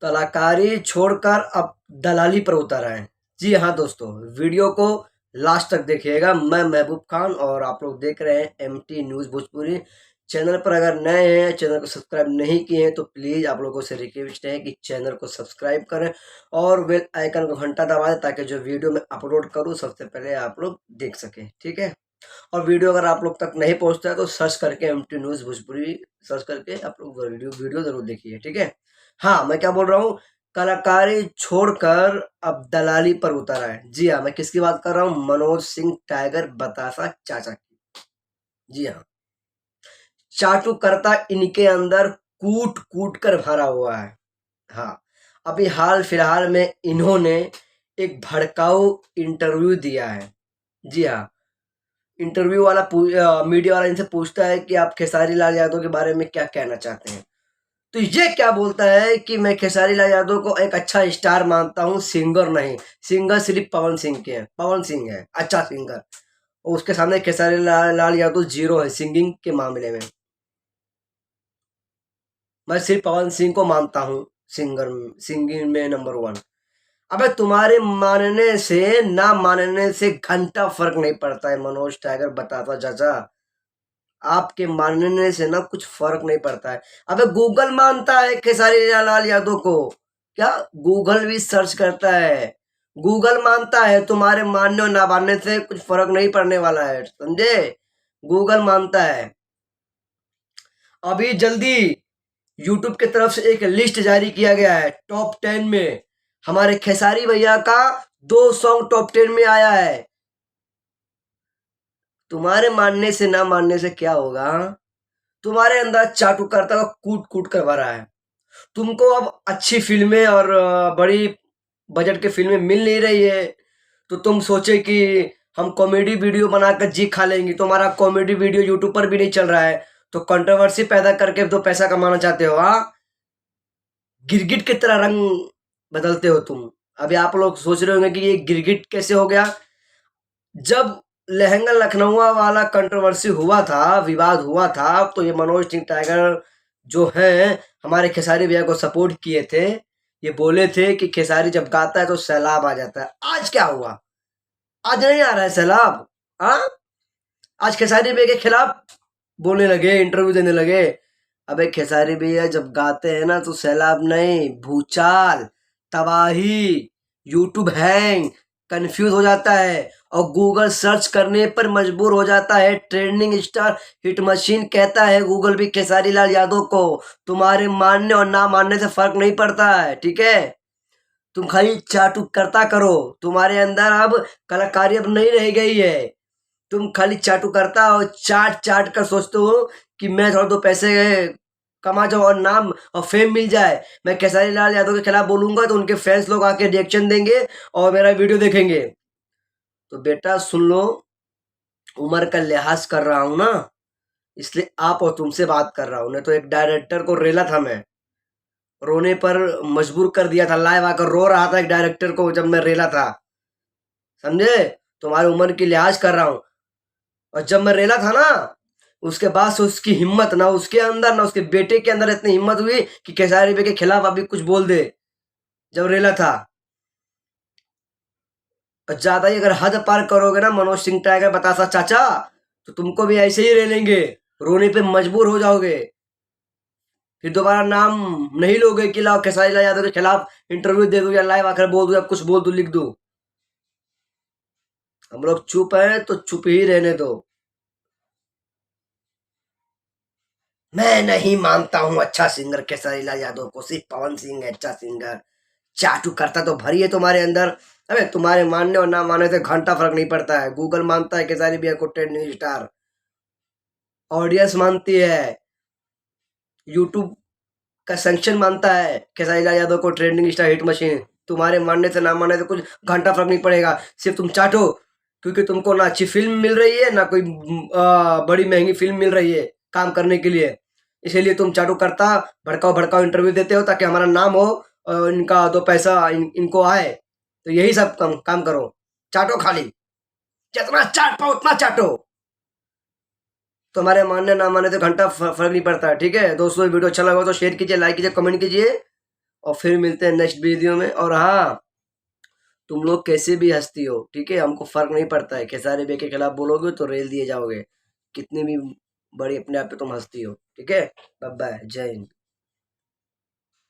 कलाकारी छोड़कर अब दलाली पर उतर आए हैं। जी हाँ दोस्तों, वीडियो को लास्ट तक देखिएगा। मैं महबूब खान और आप लोग देख रहे हैं एमटी न्यूज़ भोजपुरी। चैनल पर अगर नए हैं, चैनल को सब्सक्राइब नहीं किए हैं तो प्लीज़ आप लोगों से रिक्वेस्ट है कि चैनल को सब्सक्राइब करें और बेल आइकन को घंटा दबा दें ताकि जो वीडियो मैं अपलोड करूँ सबसे पहले आप लोग देख सकें, ठीक है। और वीडियो अगर आप लोग तक नहीं पहुँचता है तो सर्च करके एमटी न्यूज़ भोजपुरी सर्च करके आप लोग वीडियो ज़रूर देखिए, ठीक है। हाँ, मैं क्या बोल रहा हूँ, कलाकारी छोड़कर अब दलाली पर उतर आए। जी हाँ, मैं किसकी बात कर रहा हूँ? मनोज सिंह टाइगर बतासा चाचा की। जी हाँ, चाटुकर्ता इनके अंदर कूट-कूट कर भरा हुआ है। हाँ, अभी हाल फिलहाल में इन्होंने एक भड़काऊ इंटरव्यू दिया है। जी हाँ, इंटरव्यू वाला मीडिया वाला इनसे पूछता है कि आप खेसारी लाल यादव के बारे में क्या कहना चाहते हैं? तो ये क्या बोलता है कि मैं खेसारी लाल यादव को एक अच्छा स्टार मानता हूँ, सिंगर नहीं। सिंगर सिर्फ पवन सिंह के हैं, पवन सिंह है अच्छा सिंगर। और उसके सामने खेसारी लाल यादव जीरो है सिंगिंग के मामले में। मैं सिर्फ पवन सिंह को मानता हूँ सिंगर, सिंगिंग में नंबर वन। अबे तुम्हारे मानने से ना मानने से घंटा फर्क नहीं पड़ता है मनोज टाइगर बताता चाचा। आपके मानने से ना कुछ फर्क नहीं पड़ता है। अबे गूगल मानता है खेसारी लाल यादव को, क्या गूगल भी सर्च करता है। गूगल मानता है, तुम्हारे मानने और ना मानने से कुछ फर्क नहीं पड़ने वाला है, समझे। गूगल मानता है। अभी जल्दी यूट्यूब की तरफ से एक लिस्ट जारी किया गया है, टॉप 10 में हमारे खेसारी भैया का 2 सॉन्ग टॉप 10 में आया है। तुम्हारे मानने से ना मानने से क्या होगा? तुम्हारे अंदर चाटुकर्ता का कूट कूट कर भरा है। तुमको अब अच्छी फिल्में और बड़ी बजट की फिल्में मिल नहीं रही है तो तुम सोचे कि हम कॉमेडी वीडियो बनाकर जी खा लेंगे। तुम्हारा कॉमेडी वीडियो यूट्यूब पर भी नहीं चल रहा है तो कंट्रोवर्सी पैदा करके तो पैसा कमाना चाहते हो। हाँ, गिरगिट की तरह रंग बदलते हो तुम। अभी आप लोग सोच रहे होंगे कि ये गिरगिट कैसे हो गया। जब लहंगा लखनऊ वाला कंट्रोवर्सी हुआ था, विवाद हुआ था, तो ये मनोज सिंह टाइगर जो हैं हमारे खेसारी भैया को सपोर्ट किए थे। ये बोले थे कि खेसारी जब गाता है तो सैलाब आ जाता है। आज क्या हुआ? आज नहीं आ रहा है सैलाब। हाँ, आज खेसारी भैया के खिलाफ बोलने लगे, इंटरव्यू देने लगे। अबे खेसारी भैया जब गाते हैं ना तो सैलाब नहीं, भूचाल, तबाही, यूट्यूब हैंग, कंफ्यूज हो जाता है और गूगल सर्च करने पर मजबूर हो जाता है। ट्रेंडिंग स्टार हिट मशीन कहता है गूगल भी खेसारी लाल यादव को। तुम्हारे मानने और ना मानने से फर्क नहीं पड़ता है, ठीक है। तुम खाली चाटुकर्ता करो, तुम्हारे अंदर अब कलाकारी अब नहीं रह गई है। तुम खाली चाटुकर्ता और चाट चाट कर सोचते हो कि मैं थोड़ा दो पैसे कमा जाऊं और नाम और फेम मिल जाए। मैं खेसारी लाल यादव के खिलाफ बोलूंगा तो उनके फैंस लोग आके रिएक्शन देंगे और मेरा वीडियो देखेंगे। तो बेटा सुन लो, उम्र का लिहाज कर रहा हूं ना, इसलिए आप और तुमसे बात कर रहा हूं। नहीं तो एक डायरेक्टर को रेला था मैं, रोने पर मजबूर कर दिया था। लाइव आकर रो रहा था एक डायरेक्टर को जब मैं रेला था, समझे। तुम्हारी उम्र की लिहाज कर रहा हूं। और जब मैं रेला था ना, उसके बाद से उसकी हिम्मत ना उसके अंदर ना उसके बेटे के अंदर इतनी हिम्मत हुई कि खेसारी बे के खिलाफ अभी कुछ बोल दे, जब रेला था। और ज्यादा ही अगर हद पार करोगे ना मनोज सिंह टाइगर बतासा चाचा, तो तुमको भी ऐसे ही रेलेंगे, रोने पे मजबूर हो जाओगे। फिर दोबारा नाम नहीं लोगे कि लाओ खेसारी लाल यादव के खिलाफ इंटरव्यू दे दूं या लाइव आकर बोल दूं या कुछ बोल दूं, लिख दूं। हम लोग चुप हैं तो चुप ही रहने दो। मैं नहीं मानता हूँ अच्छा सिंगर खेसारी लाल यादव को, सिर्फ पवन सिंह है अच्छा सिंगर। चाटू करता तो भरी है तुम्हारे अंदर। अबे तुम्हारे मानने और ना मानने से घंटा फर्क नहीं पड़ता है। गूगल मानता है खेसारी भैया को ट्रेंडिंग स्टार, ऑडियंस मानती है, यूट्यूब का सेंक्शन मानता है खेसारी लाल यादव को ट्रेंडिंग स्टार हिट मशीन। तुम्हारे मानने से ना मानने से कुछ घंटा फर्क नहीं पड़ेगा। सिर्फ तुम चाटो, क्योंकि तुमको ना अच्छी फिल्म मिल रही है ना कोई बड़ी महंगी फिल्म मिल रही है काम करने के लिए। इसीलिए तुम चाटू करता भड़काओ भड़काओ इंटरव्यू देते हो ताकि हमारा नाम हो और इनका दो पैसा इनको आए। तो यही सब काम करो, चाटो खाली, जितना चाट पाओ उतना चाटो। तुम्हारे मानने ना मानने से घंटा फर्क नहीं पड़ता है, ठीक है दोस्तों। वीडियो अच्छा लगा तो शेयर कीजिए, लाइक कीजिए, कमेंट कीजिए और फिर मिलते हैं नेक्स्ट वीडियो में। और हाँ, तुम लोग कैसे भी हंसती हो, ठीक है, हमको फर्क नहीं पड़ता है। खेसारी बे के खिलाफ बोलोगे तो रेल दिए जाओगे, कितनी भी बड़ी अपने आप पे तुम हंसती हो, ठीक है। बाय बाय, जय हिंद।